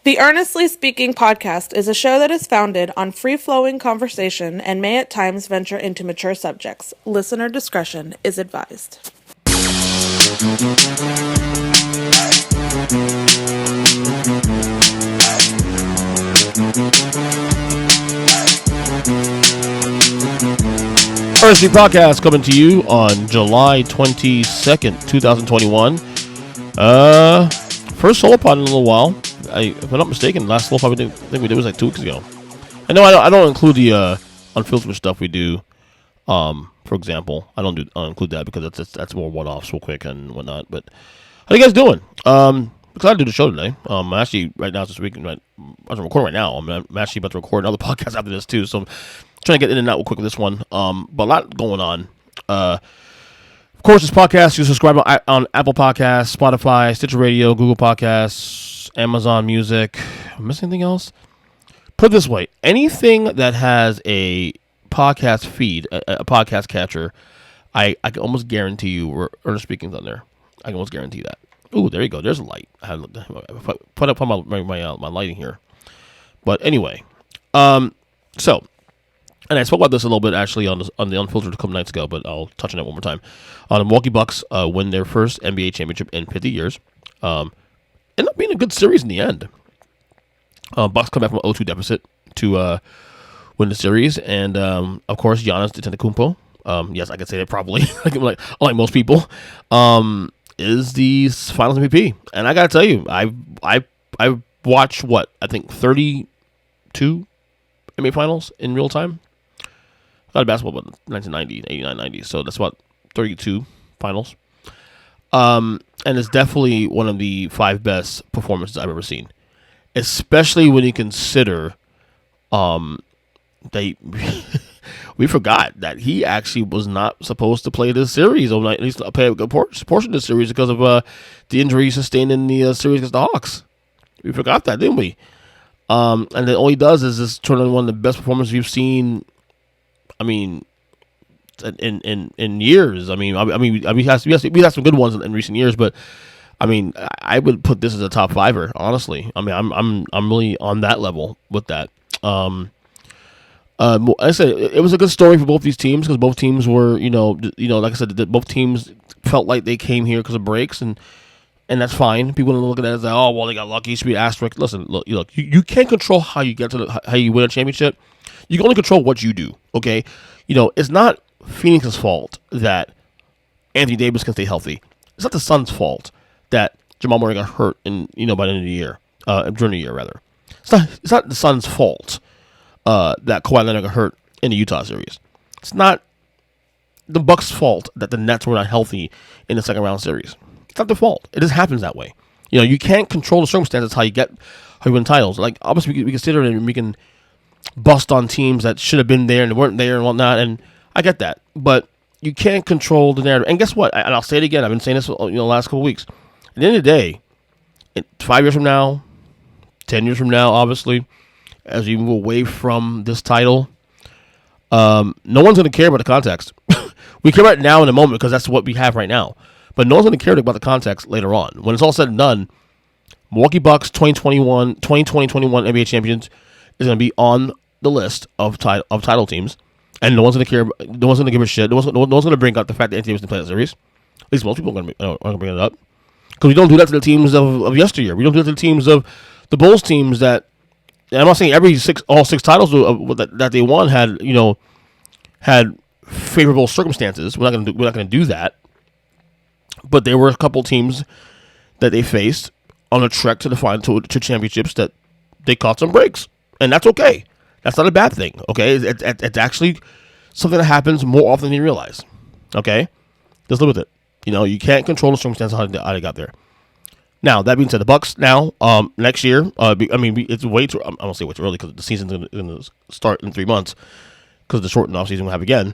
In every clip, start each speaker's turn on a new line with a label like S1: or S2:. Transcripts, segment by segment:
S1: The Earnestly Speaking podcast is a show that is founded on free-flowing conversation and may at times venture into mature subjects. Listener discretion is advised.
S2: Earnestly podcast coming to you on July 22nd, 2021. First solo pod in a little while. If I'm not mistaken, last solo pod I think we did was like 2 weeks ago. And no, I don't include the unfiltered stuff we do. For example, I don't include that because that's more one-offs real quick and whatnot. But how you guys doing? Excited to do the show today. I'm actually right now this week. I'm recording right now. I'm actually about to record another podcast after this too. So I'm trying to get in and out real quick with this one. But a lot going on. Of course, this podcast, you subscribe on Apple Podcasts, Spotify, Stitcher Radio, Google Podcasts, Amazon Music. Am I missing anything else? Put it this way. Anything that has a podcast feed, a podcast catcher, I can almost guarantee you Earnest Speaking's on there. I can almost guarantee that. Ooh, there you go. There's a light. I had put up on my lighting here. But anyway, so, and I spoke about this a little bit actually on the Unfiltered a couple nights ago, but I'll touch on it one more time. The Milwaukee Bucks win their first NBA championship in 50 years. Ended up being a good series in the end. Bucks come back from an 0-2 deficit to win the series, and of course, Giannis Antetokounmpo. Yes, I can say that probably, like most people. Is the Finals MVP, and I gotta tell you, I watched I think 32 NBA Finals in real time. I got basketball about 1990, 89, 90, so that's about 32 finals. And it's definitely one of the 5 best performances I've ever seen, especially when you consider they. We forgot that he actually was not supposed to play this series, or at least play a good portion of the series because of the injury he sustained in the series against the Hawks. We forgot that, didn't we? And then all he does is just turn on one of the best performances we've seen. I mean, in years. I mean, we had some good ones in recent years, but I mean, I would put this as a top 5er, honestly. I mean, I'm really on that level with that. I said it was a good story for both these teams because both teams were, like I said, both teams felt like they came here because of breaks, and that's fine. People don't look at that as like, oh, well, they got lucky. You should be asterisk. Listen, look, you can't control how you get to how you win a championship. You can only control what you do. Okay, it's not Phoenix's fault that Anthony Davis can stay healthy. It's not the Suns' fault that Jamal Murray got hurt by the end of the year, during the year rather. It's not the Suns' fault that Kawhi Leonard got hurt in the Utah series. It's not the Bucks' fault that the Nets were not healthy in the second round series. It's not their fault. It just happens that way. You can't control the circumstances how you win titles. Like obviously we can sit there and we can bust on teams that should have been there and they weren't there and whatnot. And I get that, but you can't control the narrative. And guess what? And I'll say it again. I've been saying this the last couple of weeks. At the end of the day, 5 years from now, 10 years from now, obviously, as we move away from this title, no one's going to care about the context. We care about it now in the moment because that's what we have right now. But no one's going to care about the context later on. When it's all said and done, Milwaukee Bucks 2020-21 NBA champions is going to be on the list of title teams, and no one's going to care. No one's going to give a shit. No one's going to bring up the fact that Anthony Davis didn't play that series. At least most people are going to bring it up because we don't do that to the teams of yesteryear. We don't do that to the teams of the Bulls teams that. And I'm not saying all six titles that they won had favorable circumstances. We're not going to do that. But there were a couple teams that they faced on a trek to the final to championships that they caught some breaks, and that's okay. That's not a bad thing. Okay, it's actually something that happens more often than you realize. Okay, just live with it. You can't control the circumstances how they got there. Now, that being said, the Bucks now, next year, it's way too, I don't say way too early because the season's going to start in 3 months because the shortened offseason we'll have again.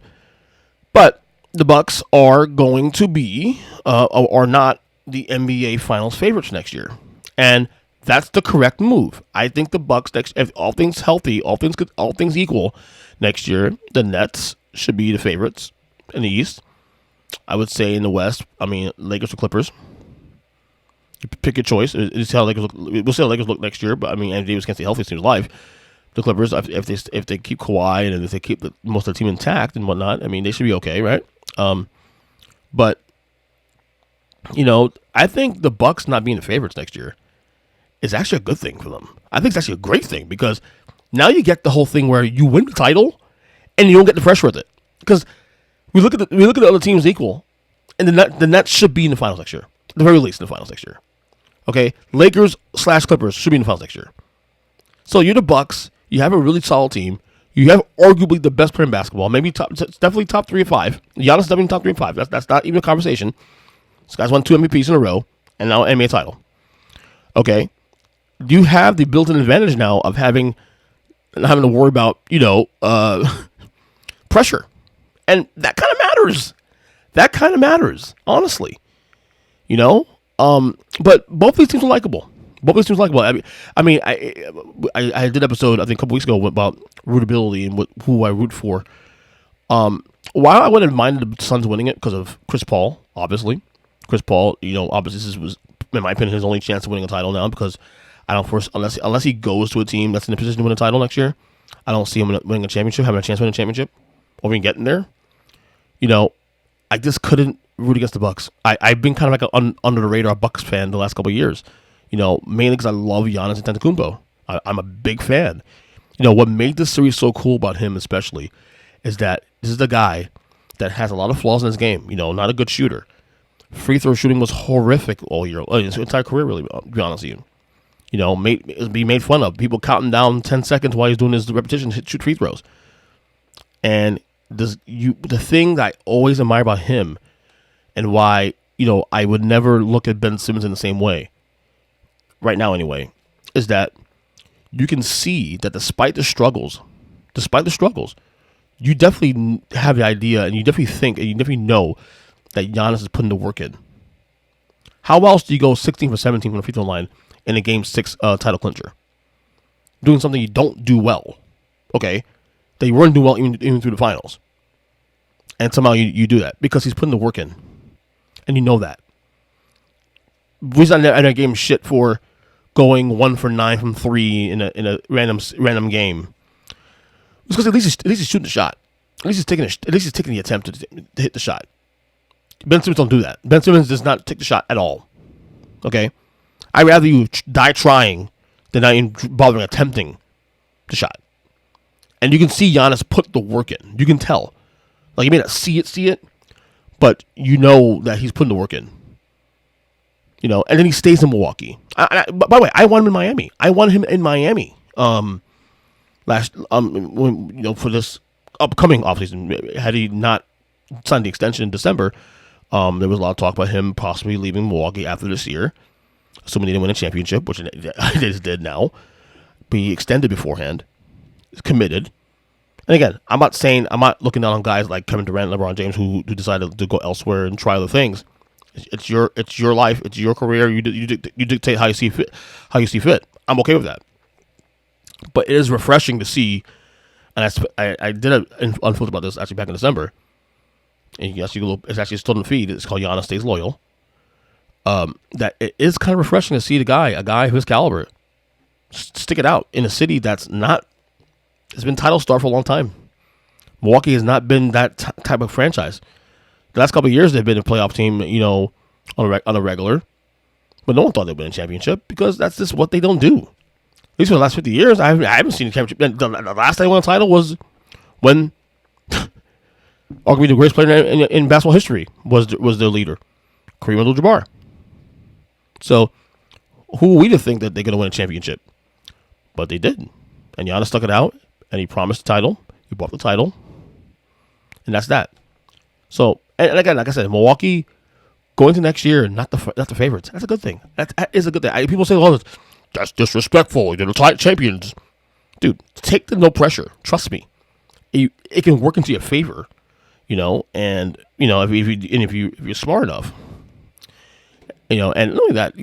S2: But the Bucks are going to be, are not the NBA Finals favorites next year. And that's the correct move. I think the Bucks, if all things healthy, all things equal, next year, the Nets should be the favorites in the East. I would say in the West, Lakers or Clippers. pick your choice. It's how Lakers look. We'll see how Lakers look next year. But I mean, Anthony Davis can't stay healthy. It seems alive. The Clippers, if they keep Kawhi and if they keep most of the team intact and whatnot, I mean, they should be okay, right? But I think the Bucks not being the favorites next year is actually a good thing for them. I think it's actually a great thing because now you get the whole thing where you win the title and you don't get the pressure with it. Because we look at the other teams equal, and the Nets should be in the finals next year, at the very least in the finals next year. Okay, Lakers/Clippers should be in the finals next year. So you're the Bucks. You have a really solid team. You have arguably the best player in basketball. Maybe definitely top 3 or 5. Giannis is definitely top 3 or 5. That's not even a conversation. This guy's won 2 MVPs in a row and now an NBA title. Okay, you have the built-in advantage now of not having to worry about pressure, and that kind of matters. That kind of matters, honestly. But both these teams are likable. I mean, I did an episode I think a couple weeks ago about rootability and who I root for. While I wouldn't have minded the Suns winning it because of Chris Paul, obviously. Chris Paul, obviously this was, in my opinion, his only chance of winning a title now because I don't force unless he goes to a team that's in a position to win a title next year. I don't see him winning a championship, having a chance to win a championship, or even getting there. I just couldn't root against the Bucks. I've been kind of like an under the radar Bucks fan the last couple of years. Mainly because I love Giannis Antetokounmpo. I'm a big fan. What made this series so cool about him especially is that this is the guy that has a lot of flaws in his game. Not a good shooter. Free throw shooting was horrific all year. His entire career, really, to be honest with you. Be made fun of. People counting down 10 seconds while he's doing his repetitions, shoot free throws. And the thing that I always admire about him and why, I would never look at Ben Simmons in the same way, right now anyway, is that you can see that despite the struggles, you definitely have the idea and you definitely think and you definitely know that Giannis is putting the work in. How else do you go 16 for 17 from the free throw line in a Game 6 title clincher? Doing something you don't do well, okay? That you weren't doing well even through the finals. And somehow you do that because he's putting the work in. And you know that. He's not in a game shit for going 1 for 9 from 3 in a random game. It's because at least he's shooting the shot. At least he's taking the attempt to hit the shot. Ben Simmons don't do that. Ben Simmons does not take the shot at all. Okay? I'd rather you die trying than not even bothering attempting the shot. And you can see Giannis put the work in. You can tell. Like, you may not see it, but you know that he's putting the work in. And then he stays in Milwaukee. By the way, I want him in Miami. For this upcoming offseason, had he not signed the extension in December, there was a lot of talk about him possibly leaving Milwaukee after this year, assuming he didn't win a championship, which they just did now. But he extended beforehand. He's committed. And again, I'm not looking down on guys like Kevin Durant and LeBron James who decided to go elsewhere and try other things. It's your life. It's your career. You dictate how you see fit. I'm okay with that. But it is refreshing to see, and I did an unfiltered about this actually back in December. And it's actually still in the feed. It's called Giannis Stays Loyal. That it is kind of refreshing to see a guy of his caliber stick it out in a city that's not. It's been title star for a long time. Milwaukee has not been that type of franchise. The last couple of years, they've been a playoff team, on a regular. But no one thought they'd win a championship because that's just what they don't do. At least for the last 50 years, I haven't seen a championship. The last time they won a title was when arguably the greatest player in basketball history was their leader, Kareem Abdul-Jabbar. So who are we to think that they're going to win a championship? But they did. And Giannis stuck it out, and he promised the title. He bought the title. And that's that. So, and again, like I said, Milwaukee going to next year, not the favorites. That's a good thing. That is a good thing. People say, "Oh, that's disrespectful. They're the champions." Dude, take the no pressure. Trust me, it can work into your favor. And if you're smart enough, and not only that,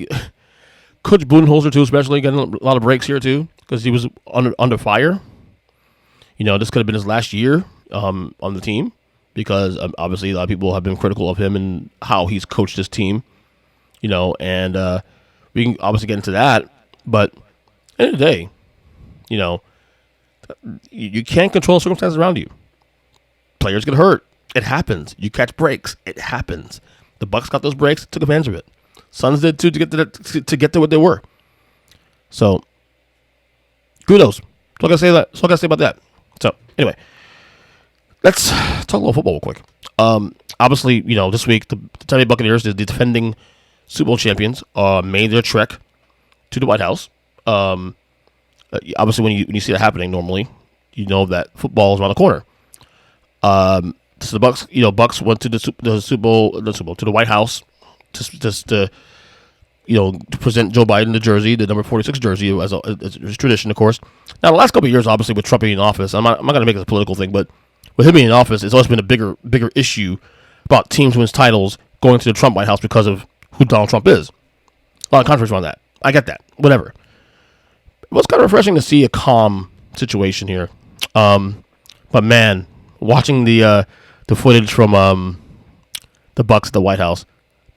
S2: Coach Budenholzer too, especially getting a lot of breaks here too, because he was under fire. This could have been his last year on the team. Because obviously a lot of people have been critical of him and how he's coached his team, and We can obviously get into that, but at the end of the day, you know, you can't control the circumstances around you. Players get hurt. It happens. You catch breaks. It happens. The Bucks got those breaks, took advantage of it. Suns did too to get to what they were. So, kudos. So I gotta say that. So I gotta say about that. So anyway, let's talk a little football real quick. Obviously, you know, this week the Tampa Bay Buccaneers, the defending Super Bowl champions, made their trek to the White House. Obviously, when you see that happening, normally you know that football is around the corner. So the Bucks, Bucks went to the Super Bowl, to the White House, to present Joe Biden the jersey, the number 46 jersey, as tradition, of course. Now, the last couple of years, obviously, with Trump being in office, I'm not going to make it a political thing, but with him being in office, it's always been a bigger issue about teams who win titles going to the Trump White House because of who Donald Trump is. A lot of controversy around that. I get that. Whatever. It was kind of refreshing to see a calm situation here. But man, watching the footage from the Bucks at the White House,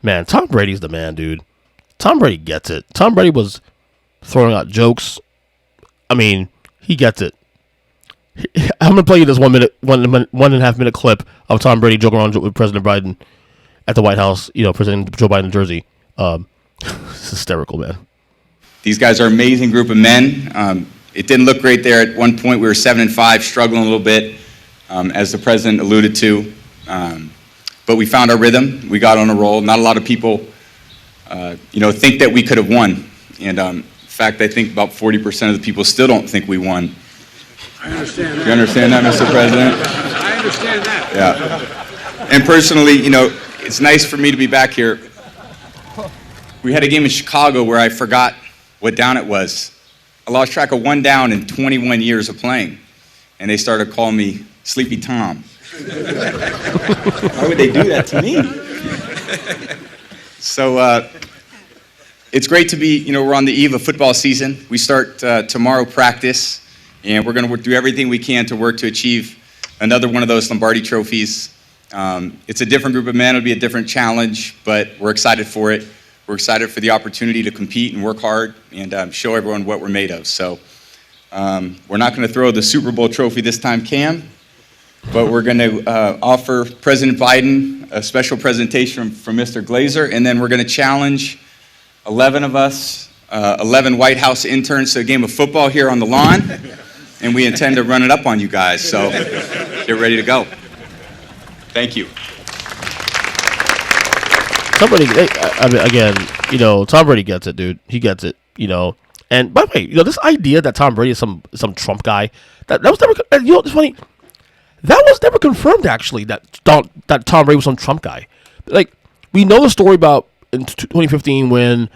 S2: man, Tom Brady's the man, dude. Tom Brady gets it. Tom Brady was throwing out jokes. I mean, he gets it. I'm gonna play you this 1 and a half minute clip of Tom Brady joking around with President Biden at the White House, presenting Joe Biden jersey. It's hysterical, man.
S3: These guys are an amazing group of men. It didn't look great there. At one point, we were 7-5, struggling a little bit, as the president alluded to. But we found our rhythm. We got on a roll. Not a lot of people, think that we could have won. And in fact, I think about 40% of the people still don't think we won.
S4: I understand that.
S3: You understand that, Mr. President?
S4: I understand that.
S3: Yeah. And personally, it's nice for me to be back here. We had a game in Chicago where I forgot what down it was. I lost track of one down in 21 years of playing. And they started calling me Sleepy Tom. Why would they do that to me? So it's great to be, we're on the eve of football season. We start tomorrow practice, and we're going to do everything we can to work to achieve another one of those Lombardi trophies. It's a different group of men. It'll be a different challenge, but we're excited for it. We're excited for the opportunity to compete and work hard and show everyone what we're made of. So we're not going to throw the Super Bowl trophy this time, Cam, but we're going to offer President Biden a special presentation from Mr. Glazer, and then we're going to challenge 11 of us, 11 White House interns to a game of football here on the lawn, and we intend to run it up on you guys. So get ready to go. Thank you.
S2: Tom Brady, Tom Brady gets it, dude. He gets it, And by the way, this idea that Tom Brady is some Trump guy, that was never, it's funny. That was never confirmed, actually, that Tom Brady was some Trump guy. Like, we know the story about in 2015 when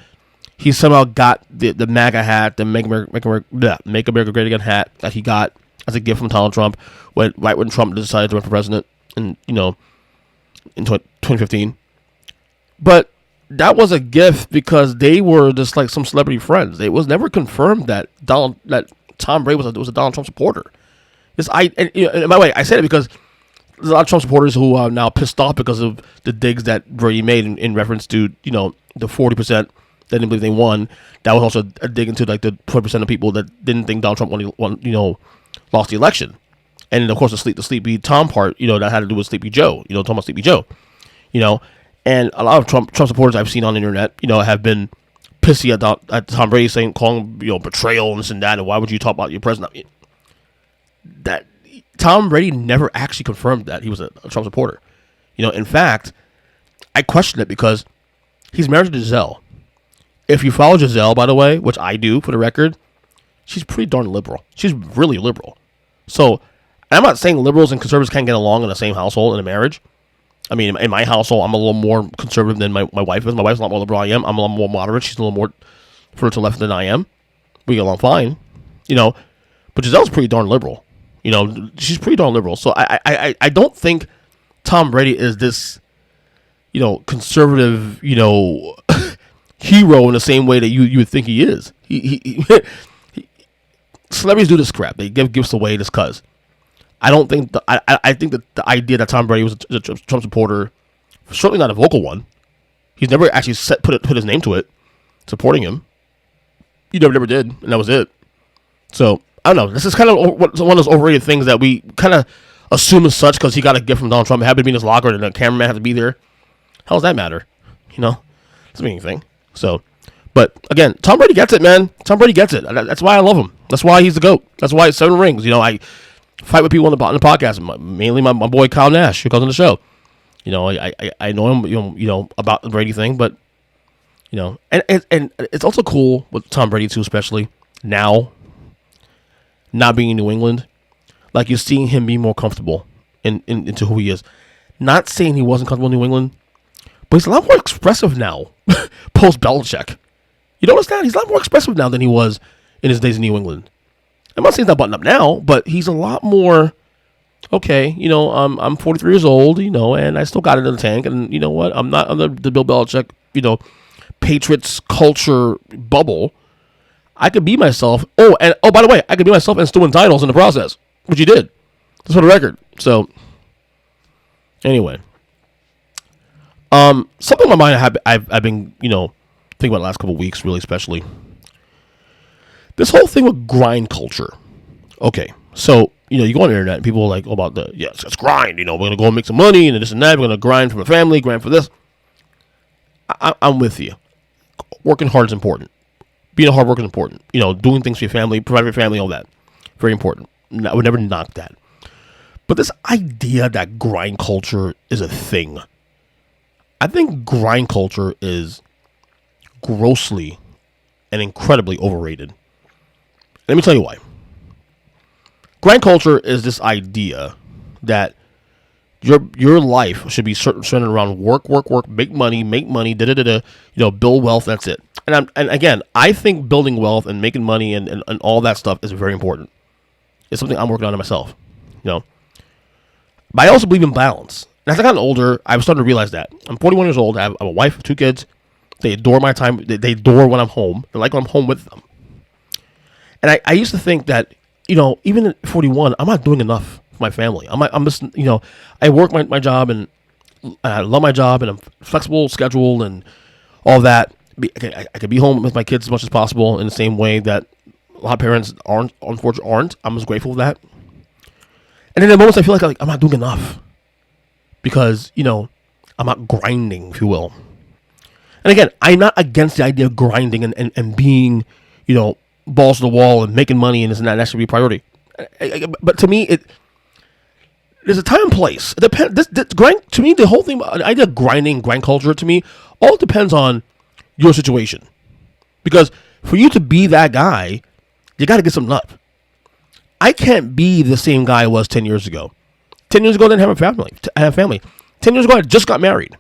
S2: he somehow got the MAGA hat, the Make America Great Again hat that he got as a gift from Donald Trump right when Trump decided to run for president in 2015. But that was a gift because they were just like some celebrity friends. It was never confirmed that Tom Brady was a Donald Trump supporter. And by the way, I said it because there's a lot of Trump supporters who are now pissed off because of the digs that Brady made in reference to the 40% that didn't believe they won. That was also a dig into like the 20% of people that didn't think Donald Trump lost the election. And of course the Sleepy Tom part, that had to do with Sleepy Joe. Talking about Sleepy Joe. And a lot of Trump supporters I've seen on the internet, have been pissy at Tom Brady calling betrayal and this and that, and why would you talk about your president? That Tom Brady never actually confirmed that he was a Trump supporter. In fact, I question it because he's married to Giselle. If you follow Giselle, by the way, which I do for the record, she's pretty darn liberal. She's really liberal. So I'm not saying liberals and conservatives can't get along in the same household in a marriage. I mean, in my household, I'm a little more conservative than my wife is. My wife's a lot more liberal than I am. I'm a little more moderate. She's a little more further to the left than I am. We get along fine, But Giselle's pretty darn liberal. She's pretty darn liberal. So I don't think Tom Brady is this, conservative, hero in the same way that you would think he is. He celebrities do this crap. They give gifts away just cause. I don't think I think that the idea that Tom Brady was a Trump supporter, certainly not a vocal one. He's never actually put his name to it. supporting him. You never did, and that was it. So, I don't know. This is kind of one of those overrated things that we kind of assume as such because he got a gift from Donald Trump. It happened to be in his locker, and the cameraman had to be there. How does that matter? Doesn't mean anything. So, but again, Tom Brady gets it, man. Tom Brady gets it. That's why I love him. That's why he's the GOAT. That's why it's 7 rings. I fight with people on the podcast, mainly my boy Kyle Nash, who comes on the show. I know him, about the Brady thing, but and it's also cool with Tom Brady too, especially now, not being in New England. Like, you're seeing him be more comfortable into who he is. Not saying he wasn't comfortable in New England, but he's a lot more expressive now, post Belichick. You notice that? He's a lot more expressive now than he was in his days in New England. I'm not saying he's not buttoned up now, but he's a lot more, okay, I'm 43 years old, and I still got it in the tank, and you know what? I'm not under the Bill Belichick, Patriots culture bubble. I could be myself. Oh, by the way, I could be myself and still win titles in the process, which he did. Just for the record. So, anyway, something on my mind I've been thinking about the last couple of weeks, really, especially this whole thing with grind culture. Okay, so you go on the internet and people are like, about let's grind. We're gonna go and make some money and this and that. We're gonna grind for the family, grind for this. I'm with you. Working hard is important. Being a hard worker is important. Doing things for your family, providing for your family, all that. Very important. I would never knock that. But this idea that grind culture is a thing, I think grind culture is grossly and incredibly overrated. Let me tell you why. Grind culture is this idea that your life should be centered around work, make money, build wealth. That's it. And again, I think building wealth and making money and all that stuff is very important. It's something I'm working on myself, But I also believe in balance. And as I got older, I was starting to realize that. I'm 41 years old. I have a wife, 2 kids. They adore my time. They adore when I'm home. They like when I'm home with them. And I used to think that, even at 41, I'm not doing enough for my family. I'm just, I work my job and I love my job and I'm flexible schedule and all that. I could be home with my kids as much as possible in the same way that a lot of parents unfortunately aren't. I'm just grateful for that. And then in moments I feel like I'm not doing enough because, I'm not grinding, if you will. And again, I'm not against the idea of grinding and being, balls to the wall and making money and this and that. That should be a priority. But to me, there's a time and place. It depends. Grind, to me, the whole thing, the idea of grinding, grind culture, to me, all depends on your situation. Because for you to be that guy, you got to get something up. I can't be the same guy I was 10 years ago. 10 years ago, I didn't have a family. 10 years ago, I just got married.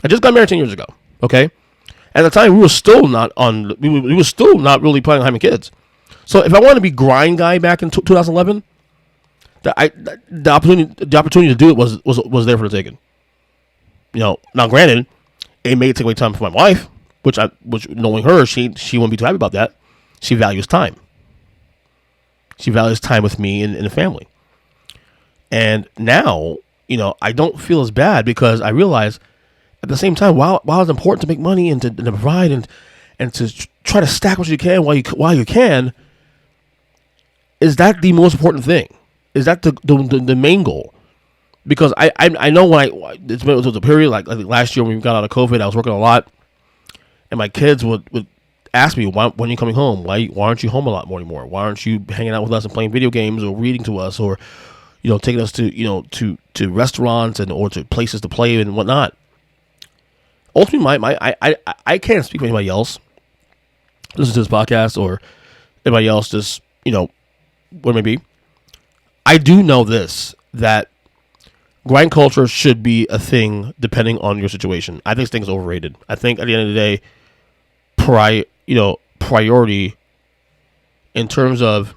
S2: I just got married 10 years ago. Okay? At the time, we were still not really planning on having kids. So if I wanted to be grind guy back in 2011, the opportunity to do it was there for the taking. Now granted, it may take away time for my wife, which knowing her, she wouldn't be too happy about that. She values time. She values time with me and the family. And now, I don't feel as bad because I realize at the same time, while it's important to make money and to provide and to try to stack what you can while you can, is that the most important thing? Is that the main goal? Because I know when it was a period like last year when we got out of COVID, I was working a lot, and my kids would ask me, when are you coming home? Why aren't you home a lot more anymore? Why aren't you hanging out with us and playing video games or reading to us or taking us to restaurants or to places to play and whatnot? Ultimately, I can't speak for anybody else. Listen to this podcast or anybody else, just what it may be. I do know this, that grind culture should be a thing depending on your situation. I think this thing is overrated. I think at the end of the day, priority in terms of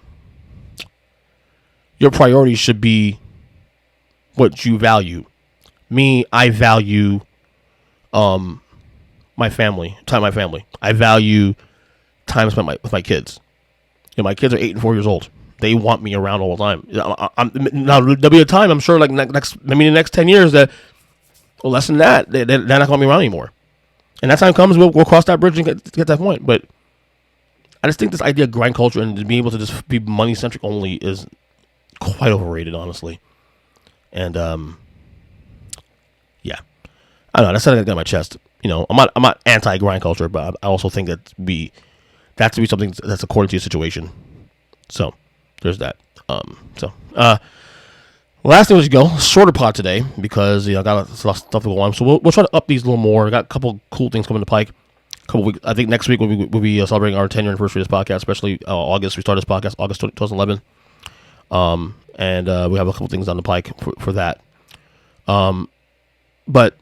S2: your priority should be what you value. Me, I value my family, time with my family. I value time spent with my kids. My kids are 8 and 4 years old. They want me around all the time. Now there'll be a time, I'm sure, like maybe in the next 10 years that, less than that, they're not going to be around anymore. And that time comes, we'll cross that bridge and get to that point. But I just think this idea of grind culture and being able to just be money centric only is quite overrated, honestly. And yeah, I don't know. That's something I got on my chest. I'm not anti grind culture, but I also think that to be something that's according to your situation. So there's that. Last thing was go shorter pod today because I got a lot of stuff to go on. So we'll try to up these a little more. I got a couple cool things coming to pike. Couple weeks. I think next week we'll be celebrating our 10-year anniversary of this podcast, especially August. We started this podcast August 2011. And we have a couple things on the pike for that. But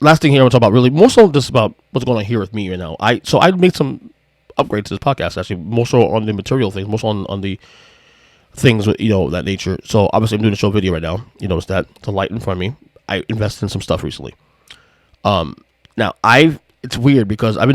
S2: last thing here I want to talk about, really more so just about what's going on here with me right now. I made some upgrades to this podcast, actually, more so on the material things, more so on the things with that nature. So obviously I'm doing a show video right now. You notice that it's a light in front of me. I invested in some stuff recently. Now it's weird because I've been